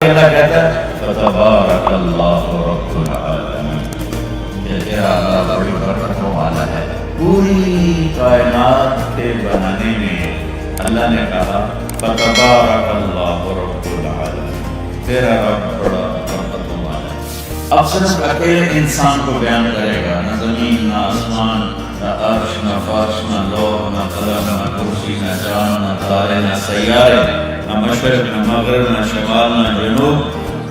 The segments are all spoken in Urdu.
اللہ کہتا ہے فتبارک اللہ رب العالمین، کہ تیرا اللہ بڑی برکتوں والا ہے۔ پوری کائنات کے بنانے میں اللہ نے کہا فتبارک اللہ رب العالمین، تیرا رب بڑا برکتوں والا ہے۔ اب صرف اکیلے انسان کو بیان کرے گا، نہ زمین، نہ آسمان، نہ عرش، نہ فرش، نہ لوح، نہ قلم، نہ کرسی، نہ چاند، نہ تارے، نہ سیارے، نہ مشرق، نہ مغرب، نہ شمال، نہ جنوب،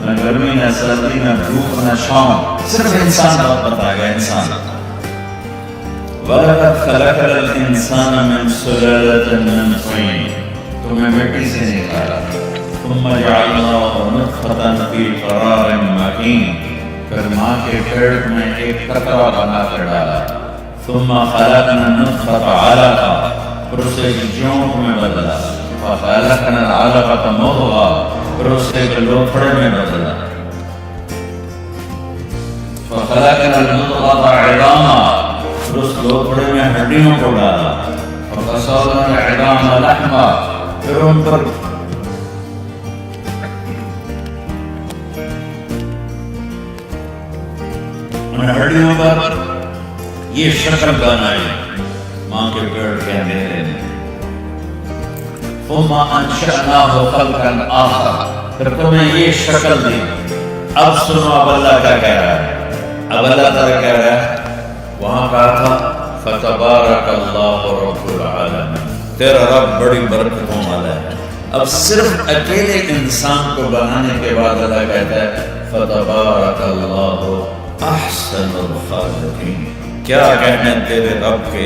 نہ گرمی، نہ سردی، نہ دھوپ، نہ شام، صرف انسان بات بتائے گا، انسان۔ وَلَقَدْ خَلَقْنَا الْإِنسَانَ مِنْ سُلَالَةٍ مِنْ طِينٍ، تمہیں مٹی سے نکالا، ثُمَّ جَعَلْنَاهُ نُطْفَةً فِي قَرَارٍ مَكِينٍ، پھر ماں کے پیٹ میں ایک قطرہ بنا کر ڈالا، ثم خلقنا النطفة علقة، پھر اسے جونٹ میں بدلا، فخلقنا العلقة مضغة، پھر اسے لوتھڑے میں بدلا، فخلقنا المضغة عظاما، پھر اس لوتھڑے میں ہڈیوں کو ڈالا، فکسونا العظام لحما، پھر ان پر ان ہڈیوں پر یہ شکل بنائی ماں کے پیٹ کے اندھیرے میں۔ ثم انشأناه خلقا آخر، پھر تمہیں یہ شکل دی۔ اب سنو اب اللہ کیا کہہ رہا ہے، اب اللہ تعالیٰ کہہ رہا ہے، وہاں کہا تھا فتبارک اللہ رب العالمین، تیرا رب بڑی برکتوں والا ہے۔ اب صرف اکیلے انسان کو بنانے کے بعد اللہ کہتا ہے فتبارک اللہ احسن الخالقین، کیا کہنے تیرے رب کے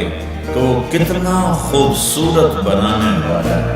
کہ وہ کتنا خوبصورت بنانے والا ہے۔